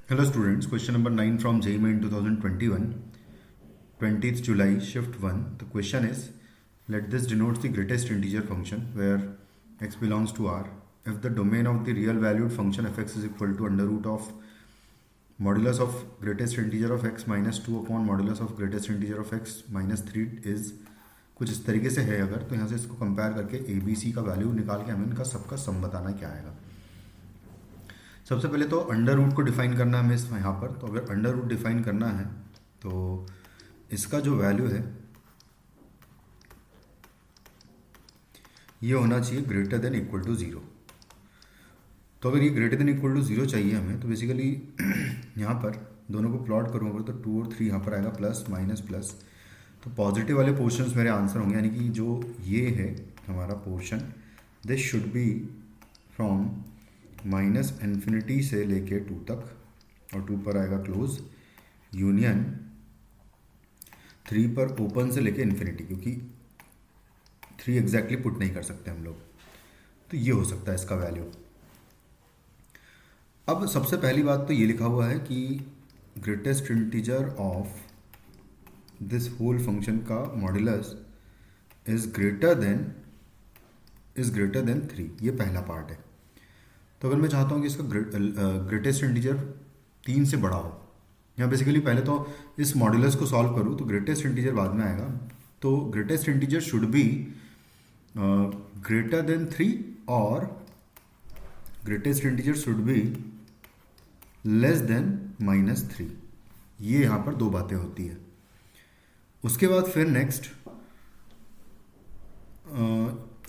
Hello students, question number 9 from JEE Main 2021, 20th July, shift 1. The question is, let this denotes the greatest integer function where x belongs to R. If the domain of the real valued function fx is equal to under root of modulus of greatest integer of x minus 2 upon modulus of greatest integer of x minus 3 is कुछ इस तरीके से है अगर, तो यहाँ से इसको कंपेयर करके ए बी सी का वैल्यू निकाल के हमें इनका सबका सम बताना क्या आएगा। सबसे पहले तो अंडर रूट को डिफाइन करना है हमें यहाँ पर। तो अगर अंडर रूट डिफाइन करना है तो इसका जो वैल्यू है ये होना चाहिए greater than equal to zero. तो अगर ये greater than equal to zero चाहिए हमें, तो बेसिकली यहाँ पर दोनों को प्लॉट करूँगा तो 2 और 3 यहाँ पर आएगा प्लस माइनस प्लस। तो पॉजिटिव वाले पोर्शंस मेरे आंसर होंगे, यानी कि जो ये है हमारा portion, this should be from minus infinity से लेके 2 तक, और 2 पर आएगा क्लोज, यूनियन 3 पर ओपन से लेके इन्फिनिटी, क्योंकि 3 एग्जैक्टली पुट नहीं कर सकते हम लोग। तो ये हो सकता है इसका वैल्यू। अब सबसे पहली बात तो ये लिखा हुआ है कि greatest integer of this whole function का मॉड्यूलस इज ग्रेटर देन 3। ये पहला पार्ट है। तो अगर मैं चाहता हूँ कि इसका ग्रेटेस्ट इंटीजर 3 से बड़ा हो, यहाँ बेसिकली पहले तो इस मॉड्यूलस को सॉल्व करूँ तो ग्रेटेस्ट इंटीजर बाद में आएगा। तो greatest integer should be greater than 3 और greatest integer should be less then minus 3। ये यहाँ पर दो बातें होती है। उसके बाद फिर नेक्स्ट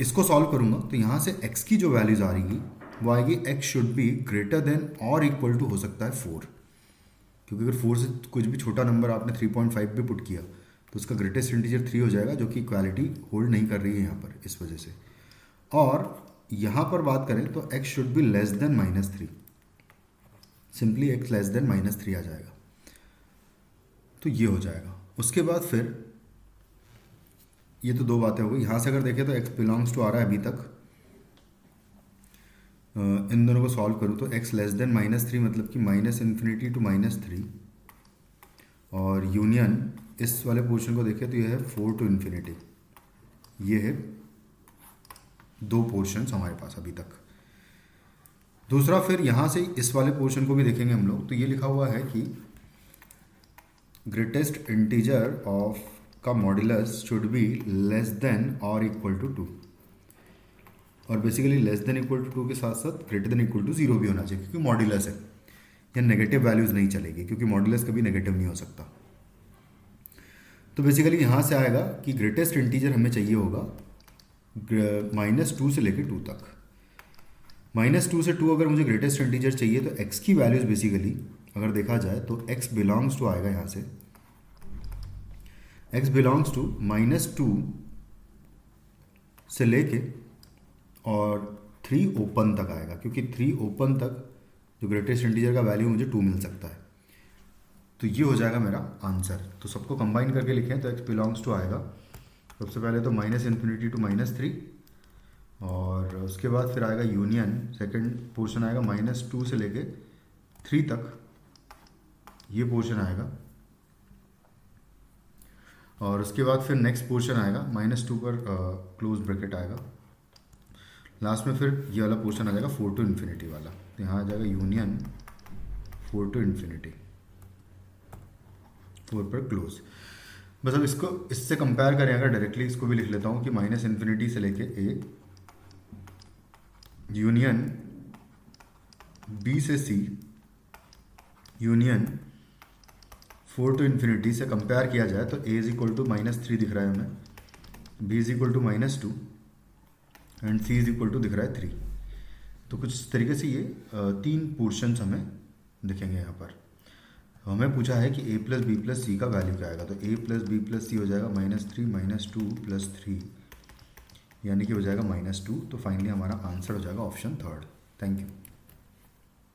इसको सॉल्व करूँगा तो यहाँ से x की जो वैल्यूज आ रही वो आएगी x should be greater than और इक्वल टू हो सकता है 4, क्योंकि अगर 4 से कुछ भी छोटा नंबर आपने 3.5 भी पुट किया तो उसका ग्रेटेस्ट इंटीजर 3 हो जाएगा, जो कि इक्वालिटी होल्ड नहीं कर रही है यहाँ पर इस वजह से। और यहाँ पर बात करें तो x should be less then minus 3, simply x less than minus 3 आ जाएगा। तो ये हो जाएगा। उसके बाद फिर ये तो दो बातें हो गई। यहाँ से अगर देखें तो x बिलोंग्स टू आ रहा है अभी तक, इन दोनों को सॉल्व करूँ तो x लेस देन माइनस 3 मतलब कि माइनस इन्फिनिटी टू माइनस 3, और यूनियन इस वाले पोर्शन को देखें तो ये है 4 टू इन्फिनिटी। ये है दो पोर्शंस हमारे पास अभी तक। दूसरा फिर यहाँ से इस वाले पोर्शन को भी देखेंगे हम लोग, तो ये लिखा हुआ है कि ग्रेटेस्ट इंटीजर ऑफ का modulus should be less than और इक्वल टू 2, और basically less than equal to 2 के साथ साथ ग्रेटर देन इक्वल टू 0 भी होना चाहिए, क्योंकि मॉड्यूलस है। या नेगेटिव वैल्यूज नहीं चलेगी, क्योंकि मॉड्यूलस कभी नेगेटिव नहीं हो सकता। तो बेसिकली यहाँ से आएगा कि ग्रेटेस्ट इंटीजर हमें चाहिए होगा -2 से लेकर 2 तक। -2 से 2 अगर मुझे ग्रेटेस्ट इंटीजर चाहिए तो x की वैल्यूज बेसिकली अगर देखा जाए तो x बिलोंग्स टू आएगा यहाँ से, x बिलोंग्स टू -2 से लेके और 3 ओपन तक आएगा, क्योंकि 3 ओपन तक जो ग्रेटेस्ट इंटीजर का वैल्यू मुझे 2 मिल सकता है। तो ये हो जाएगा मेरा आंसर। तो सबको कंबाइन करके लिखें तो x बिलोंग्स टू आएगा सबसे पहले तो माइनस इन्फिनिटी टू -3, और उसके बाद फिर आएगा यूनियन, सेकंड पोर्शन आएगा -2 से लेके 3 तक, ये पोर्शन आएगा। और उसके बाद फिर नेक्स्ट पोर्शन आएगा -2 पर क्लोज ब्रैकेट आएगा। लास्ट में फिर ये वाला पोर्शन आ जाएगा 4 टू इन्फिनिटी वाला। तो यहाँ आ जाएगा यूनियन 4 टू इन्फिनिटी, 4 पर क्लोज। बस अब इसको इससे कंपेयर करें अगर डायरेक्टली, इसको भी लिख लेता हूँ कि माइनस इन्फिनिटी से लेके a यूनियन b से c यूनियन 4 टू इन्फिनिटी से कंपेयर किया जाए तो a इज इक्वल टू -3 दिख रहा है हमें, b is equal to -2 and c is equal to दिख रहा है 3। तो कुछ इस तरीके से ये 3 पोर्शंस हमें दिखेंगे यहाँ पर। हमें पूछा है कि a प्लस बी प्लस सी का वैल्यू क्या आएगा, तो a प्लस बी प्लस सी हो जाएगा -3 -2 प्लस 3, यानी कि हो जाएगा -2। तो फाइनली हमारा आंसर हो जाएगा ऑप्शन 3rd। Thank you.